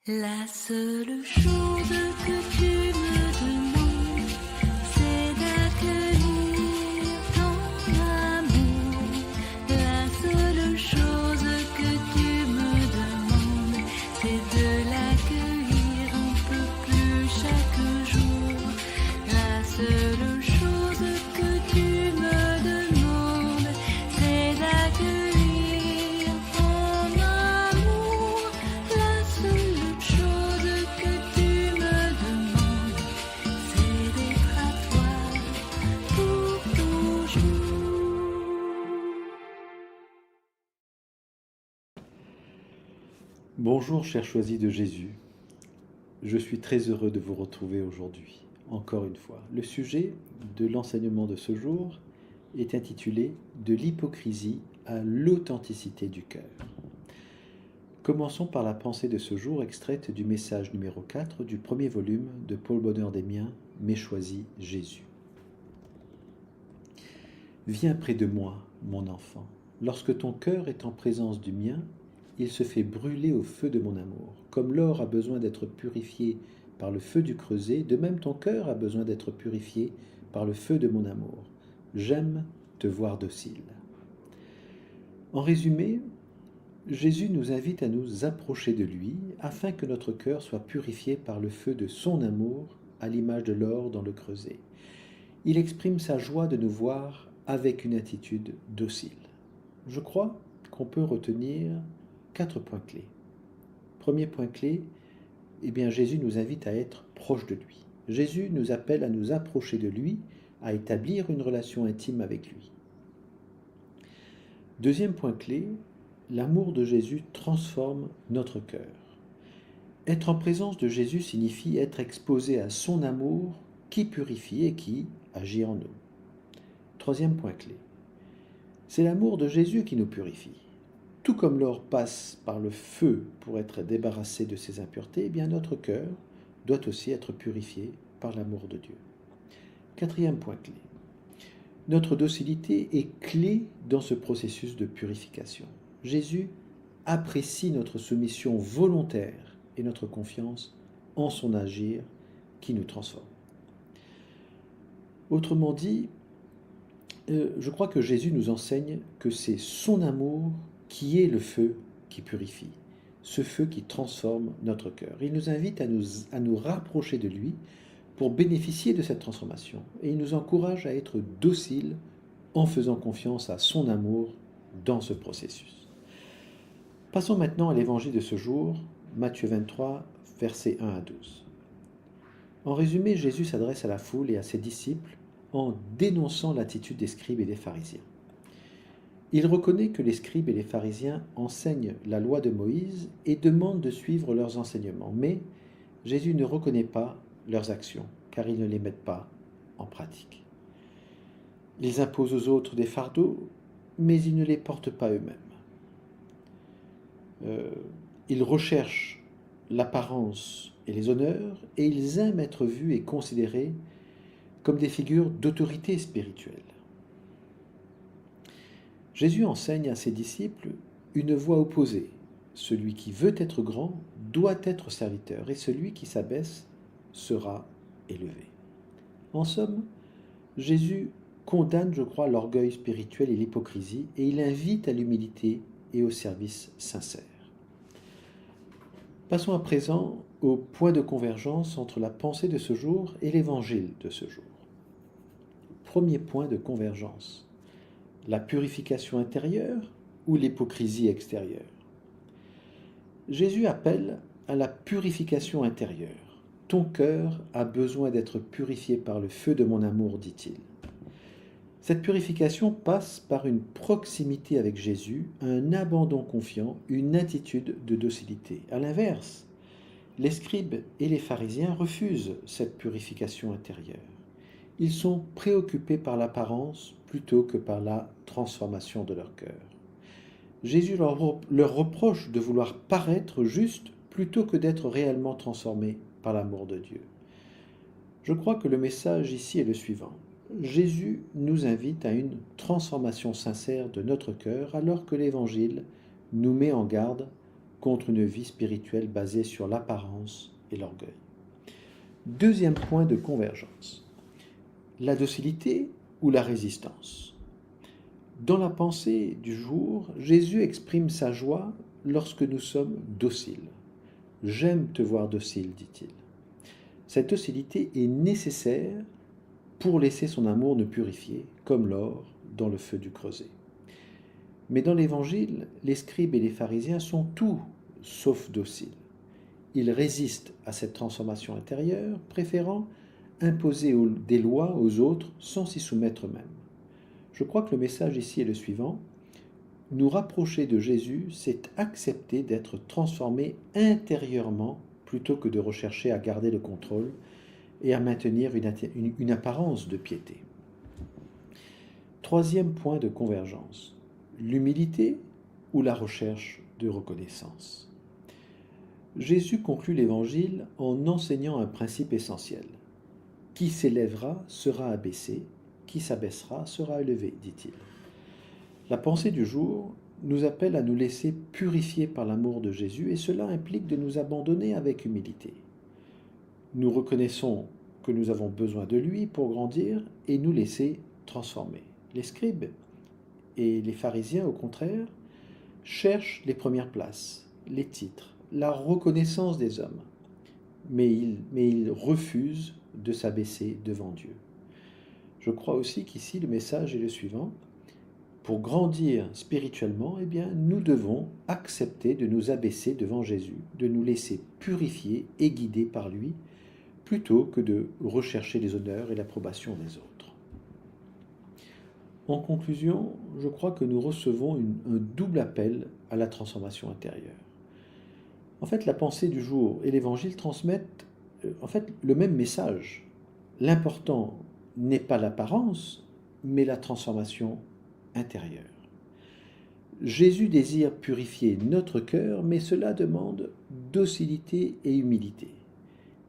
La seule chose que tu me demandes, c'est d'accueillir ton amour. La seule chose que tu me demandes, c'est de l'accueillir un peu plus chaque jour. La seule chose que tu me demandes, c'est d'accueillir ton amour. La seule chose que tu me demandes, c'est d'être à toi pour toujours. Bonjour chers choisis de Jésus, je suis très heureux de vous retrouver aujourd'hui, encore une fois. Le sujet de l'enseignement de ce jour est intitulé « De l'hypocrisie à l'authenticité du cœur ». Commençons par la pensée de ce jour extraite du message numéro 4 du premier volume de Paul Bonheur des Miens, Mes choisis Jésus. Viens près de moi, mon enfant. Lorsque ton cœur est en présence du mien, il se fait brûler au feu de mon amour. Comme l'or a besoin d'être purifié par le feu du creuset, de même ton cœur a besoin d'être purifié par le feu de mon amour. J'aime te voir docile. En résumé, Jésus nous invite à nous approcher de lui afin que notre cœur soit purifié par le feu de son amour à l'image de l'or dans le creuset. Il exprime sa joie de nous voir avec une attitude docile. Je crois qu'on peut retenir 4 points clés. Premier point clé, Jésus nous invite à être proche de lui. Jésus nous appelle à nous approcher de lui, à établir une relation intime avec lui. Deuxième point clé, l'amour de Jésus transforme notre cœur. Être en présence de Jésus signifie être exposé à son amour qui purifie et qui agit en nous. Troisième point clé, c'est l'amour de Jésus qui nous purifie. Tout comme l'or passe par le feu pour être débarrassé de ses impuretés, notre cœur doit aussi être purifié par l'amour de Dieu. Quatrième point clé, notre docilité est clé dans ce processus de purification. Jésus apprécie notre soumission volontaire et notre confiance en son agir qui nous transforme. Autrement dit, je crois que Jésus nous enseigne que c'est son amour qui est le feu qui purifie, ce feu qui transforme notre cœur. Il nous invite à nous rapprocher de lui pour bénéficier de cette transformation. Et il nous encourage à être dociles en faisant confiance à son amour dans ce processus. Passons maintenant à l'évangile de ce jour, Matthieu 23, versets 1 à 12. En résumé, Jésus s'adresse à la foule et à ses disciples en dénonçant l'attitude des scribes et des pharisiens. Il reconnaît que les scribes et les pharisiens enseignent la loi de Moïse et demandent de suivre leurs enseignements, mais Jésus ne reconnaît pas leurs actions, car ils ne les mettent pas en pratique. Ils imposent aux autres des fardeaux, mais ils ne les portent pas eux-mêmes. Ils recherchent l'apparence et les honneurs, et ils aiment être vus et considérés comme des figures d'autorité spirituelle. Jésus enseigne à ses disciples une voie opposée. Celui qui veut être grand doit être serviteur, et celui qui s'abaisse sera élevé. En somme, Jésus condamne, je crois, l'orgueil spirituel et l'hypocrisie, et il invite à l'humilité et au service sincère. Passons à présent au point de convergence entre la pensée de ce jour et l'évangile de ce jour. Premier point de convergence. La purification intérieure ou l'hypocrisie extérieure? Jésus appelle à la purification intérieure. Ton cœur a besoin d'être purifié par le feu de mon amour, dit-il. Cette purification passe par une proximité avec Jésus, un abandon confiant, une attitude de docilité. À l'inverse, les scribes et les pharisiens refusent cette purification intérieure. Ils sont préoccupés par l'apparence plutôt que par la transformation de leur cœur. Jésus leur reproche de vouloir paraître juste plutôt que d'être réellement transformés par l'amour de Dieu. Je crois que le message ici est le suivant. Jésus nous invite à une transformation sincère de notre cœur alors que l'Évangile nous met en garde contre une vie spirituelle basée sur l'apparence et l'orgueil. Deuxième point de convergence, la docilité ou la résistance. Dans la pensée du jour, Jésus exprime sa joie lorsque nous sommes dociles. « J'aime te voir docile », dit-il. Cette docilité est nécessaire pour laisser son amour nous purifier, comme l'or dans le feu du creuset. Mais dans l'Évangile, les scribes et les pharisiens sont tout sauf dociles. Ils résistent à cette transformation intérieure, préférant imposer des lois aux autres sans s'y soumettre eux-mêmes. Je crois que le message ici est le suivant. Nous rapprocher de Jésus, c'est accepter d'être transformé intérieurement plutôt que de rechercher à garder le contrôle et à maintenir une apparence de piété. Troisième point de convergence, l'humilité ou la recherche de reconnaissance. Jésus conclut l'Évangile en enseignant un principe essentiel. Qui s'élèvera sera abaissé, qui s'abaissera sera élevé, dit-il. La pensée du jour nous appelle à nous laisser purifier par l'amour de Jésus et cela implique de nous abandonner avec humilité. Nous reconnaissons que nous avons besoin de lui pour grandir et nous laisser transformer. Les scribes et les pharisiens, au contraire, cherchent les premières places, les titres, la reconnaissance des hommes, mais ils refusent de s'abaisser devant Dieu. Je crois aussi qu'ici le message est le suivant. Pour grandir spirituellement, nous devons accepter de nous abaisser devant Jésus, de nous laisser purifier et guider par lui, plutôt que de rechercher les honneurs et l'approbation des autres. En conclusion, je crois que nous recevons un double appel à la transformation intérieure. En fait, la pensée du jour et l'Évangile transmettent le même message. L'important n'est pas l'apparence, mais la transformation intérieure. Jésus désire purifier notre cœur, mais cela demande docilité et humilité.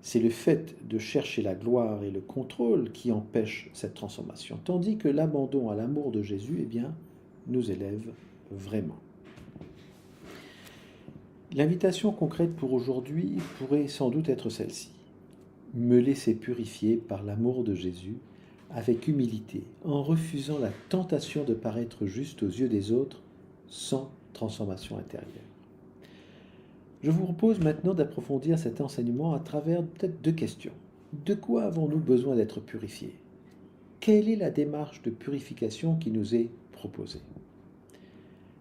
C'est le fait de chercher la gloire et le contrôle qui empêche cette transformation, tandis que l'abandon à l'amour de Jésus, nous élève vraiment. L'invitation concrète pour aujourd'hui pourrait sans doute être celle-ci. Me laisser purifier par l'amour de Jésus avec humilité, en refusant la tentation de paraître juste aux yeux des autres sans transformation intérieure. Je vous propose maintenant d'approfondir cet enseignement à travers peut-être deux questions. De quoi avons-nous besoin d'être purifiés? Quelle est la démarche de purification qui nous est proposée?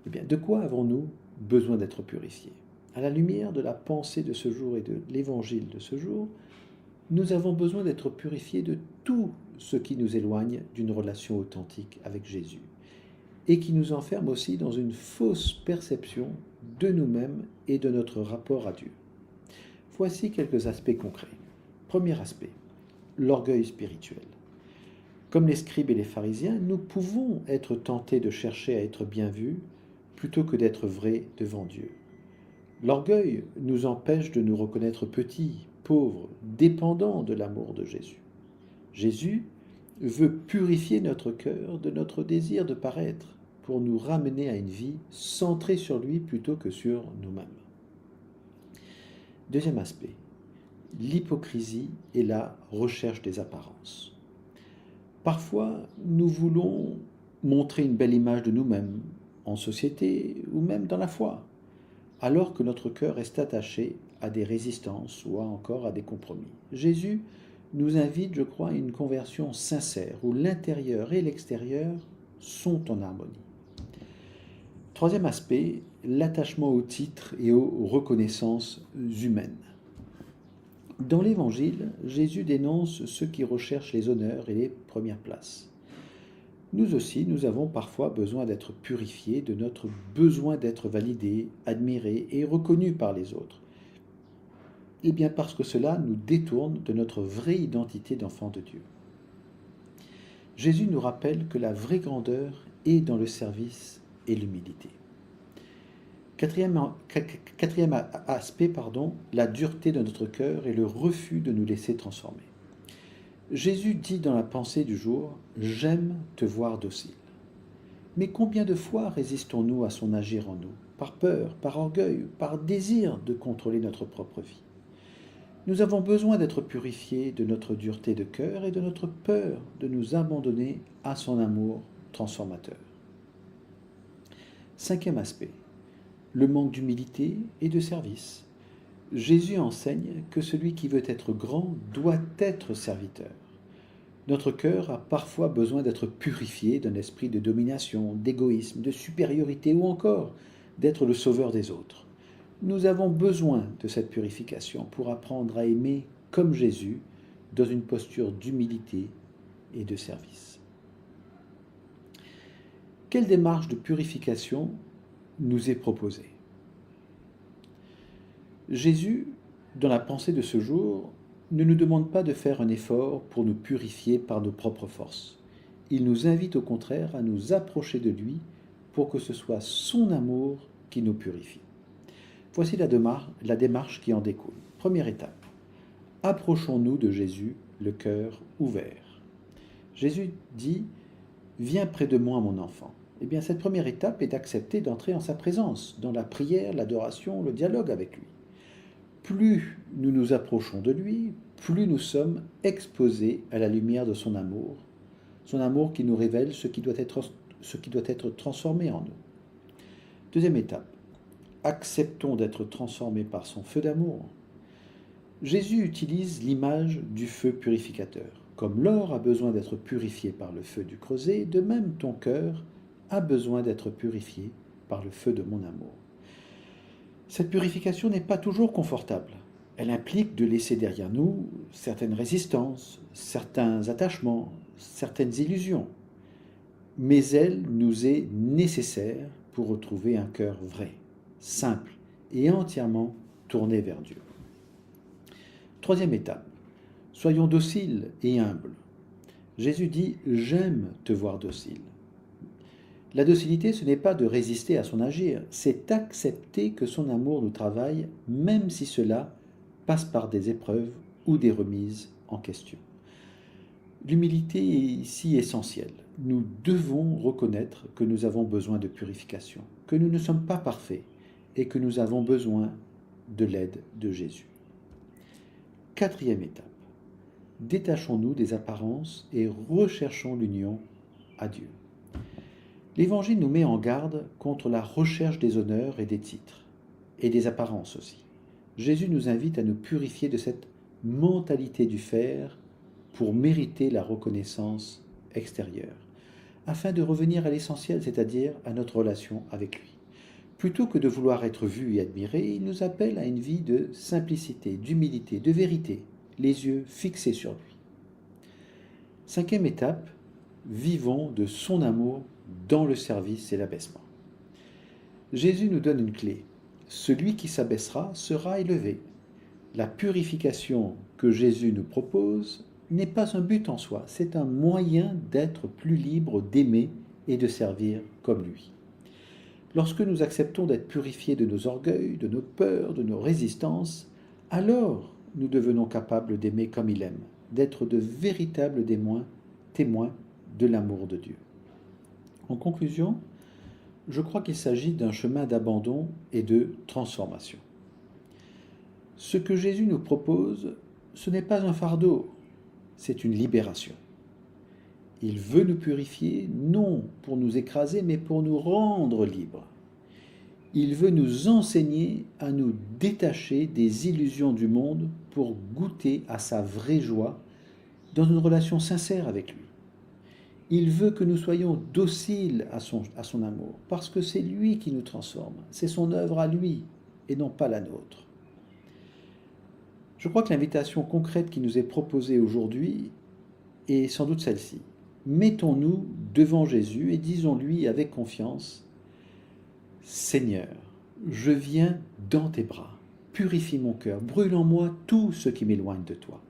De quoi avons-nous besoin d'être purifiés? À la lumière de la pensée de ce jour et de l'évangile de ce jour, nous avons besoin d'être purifiés de tout ce qui nous éloigne d'une relation authentique avec Jésus et qui nous enferme aussi dans une fausse perception de nous-mêmes et de notre rapport à Dieu. Voici quelques aspects concrets. Premier aspect, l'orgueil spirituel. Comme les scribes et les pharisiens, nous pouvons être tentés de chercher à être bien vus plutôt que d'être vrais devant Dieu. L'orgueil nous empêche de nous reconnaître petits, pauvres, dépendants de l'amour de Jésus. Jésus veut purifier notre cœur de notre désir de paraître pour nous ramener à une vie centrée sur lui plutôt que sur nous-mêmes. Deuxième aspect, l'hypocrisie et la recherche des apparences. Parfois, nous voulons montrer une belle image de nous-mêmes en société ou même dans la foi, alors que notre cœur reste attaché à des résistances ou encore à des compromis. Jésus nous invite, je crois, à une conversion sincère où l'intérieur et l'extérieur sont en harmonie. Troisième aspect, l'attachement aux titres et aux reconnaissances humaines. Dans l'Évangile, Jésus dénonce ceux qui recherchent les honneurs et les premières places. Nous aussi, nous avons parfois besoin d'être purifiés de notre besoin d'être validés, admirés et reconnus par les autres. Parce que cela nous détourne de notre vraie identité d'enfant de Dieu. Jésus nous rappelle que la vraie grandeur est dans le service et l'humilité. Quatrième aspect, la dureté de notre cœur et le refus de nous laisser transformer. Jésus dit dans la pensée du jour « J'aime te voir docile ». Mais combien de fois résistons-nous à son agir en nous, par peur, par orgueil, par désir de contrôler notre propre vie? Nous avons besoin d'être purifiés de notre dureté de cœur et de notre peur de nous abandonner à son amour transformateur. Cinquième aspect, le manque d'humilité et de service. Jésus enseigne que celui qui veut être grand doit être serviteur. Notre cœur a parfois besoin d'être purifié d'un esprit de domination, d'égoïsme, de supériorité ou encore d'être le sauveur des autres. Nous avons besoin de cette purification pour apprendre à aimer comme Jésus dans une posture d'humilité et de service. Quelle démarche de purification nous est proposée? Jésus, dans la pensée de ce jour, ne nous demande pas de faire un effort pour nous purifier par nos propres forces. Il nous invite au contraire à nous approcher de lui pour que ce soit son amour qui nous purifie. Voici la démarche qui en découle. Première étape, approchons-nous de Jésus, le cœur ouvert. Jésus dit « Viens près de moi, mon enfant ». Eh bien, cette première étape est d'accepter d'entrer en sa présence, dans la prière, l'adoration, le dialogue avec lui. Plus nous nous approchons de lui, plus nous sommes exposés à la lumière de son amour qui nous révèle ce qui doit être transformé en nous. Deuxième étape, acceptons d'être transformés par son feu d'amour. Jésus utilise l'image du feu purificateur. Comme l'or a besoin d'être purifié par le feu du creuset, de même ton cœur a besoin d'être purifié par le feu de mon amour. Cette purification n'est pas toujours confortable. Elle implique de laisser derrière nous certaines résistances, certains attachements, certaines illusions. Mais elle nous est nécessaire pour retrouver un cœur vrai, simple et entièrement tourné vers Dieu. Troisième étape, soyons dociles et humbles. Jésus dit « J'aime te voir docile ». La docilité, ce n'est pas de résister à son agir, c'est accepter que son amour nous travaille, même si cela passe par des épreuves ou des remises en question. L'humilité est ici essentielle. Nous devons reconnaître que nous avons besoin de purification, que nous ne sommes pas parfaits et que nous avons besoin de l'aide de Jésus. Quatrième étape, détachons-nous des apparences et recherchons l'union à Dieu. L'Évangile nous met en garde contre la recherche des honneurs et des titres, et des apparences aussi. Jésus nous invite à nous purifier de cette mentalité du faire pour mériter la reconnaissance extérieure, afin de revenir à l'essentiel, c'est-à-dire à notre relation avec lui. Plutôt que de vouloir être vu et admiré, il nous appelle à une vie de simplicité, d'humilité, de vérité, les yeux fixés sur lui. Cinquième étape, vivons de son amour dans le service et l'abaissement. Jésus nous donne une clé. Celui qui s'abaissera sera élevé. La purification que Jésus nous propose n'est pas un but en soi, c'est un moyen d'être plus libre d'aimer et de servir comme lui. Lorsque nous acceptons d'être purifiés de nos orgueils, de nos peurs, de nos résistances, alors nous devenons capables d'aimer comme il aime, d'être de véritables témoins de l'amour de Dieu. En conclusion, je crois qu'il s'agit d'un chemin d'abandon et de transformation. Ce que Jésus nous propose, ce n'est pas un fardeau, c'est une libération. Il veut nous purifier, non pour nous écraser, mais pour nous rendre libres. Il veut nous enseigner à nous détacher des illusions du monde pour goûter à sa vraie joie dans une relation sincère avec lui. Il veut que nous soyons dociles à son amour, parce que c'est lui qui nous transforme, c'est son œuvre à lui et non pas la nôtre. Je crois que l'invitation concrète qui nous est proposée aujourd'hui est sans doute celle-ci. Mettons-nous devant Jésus et disons-lui avec confiance, « Seigneur, je viens dans tes bras, purifie mon cœur, brûle en moi tout ce qui m'éloigne de toi.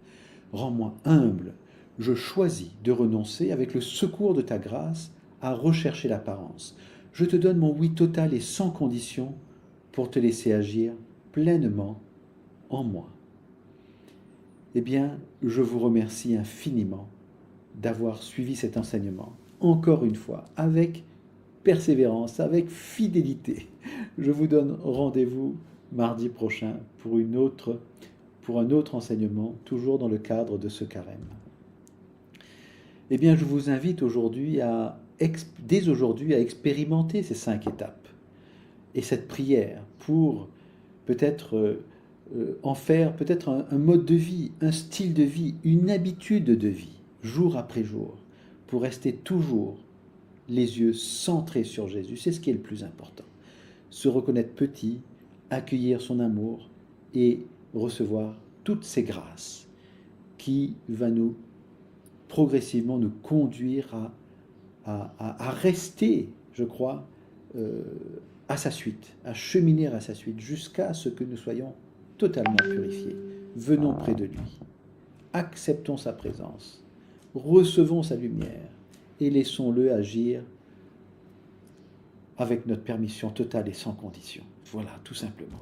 Rends-moi humble, je choisis de renoncer avec le secours de ta grâce à rechercher l'apparence. Je te donne mon oui total et sans condition pour te laisser agir pleinement en moi. » Eh bien, je vous remercie infiniment d'avoir suivi cet enseignement, encore une fois, avec persévérance, avec fidélité. Je vous donne rendez-vous mardi prochain pour un autre enseignement, toujours dans le cadre de ce carême. Eh bien, je vous invite dès aujourd'hui à expérimenter ces 5 étapes et cette prière pour peut-être en faire peut-être un mode de vie, un style de vie, une habitude de vie, jour après jour, pour rester toujours les yeux centrés sur Jésus. C'est ce qui est le plus important. Se reconnaître petit, accueillir son amour et recevoir toutes ces grâces qui va nous progressivement nous conduire à rester, je crois, à sa suite, à cheminer à sa suite, jusqu'à ce que nous soyons totalement purifiés. Venons près de lui, acceptons sa présence, recevons sa lumière et laissons-le agir avec notre permission totale et sans condition. Voilà, tout simplement.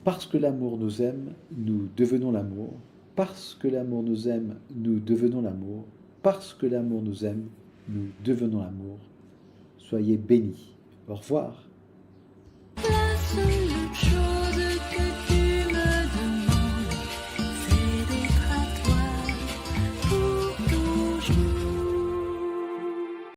Parce que l'amour nous aime, nous devenons l'amour. Parce que l'amour nous aime, nous devenons l'amour. Parce que l'amour nous aime, nous devenons l'amour. Soyez bénis. Au revoir.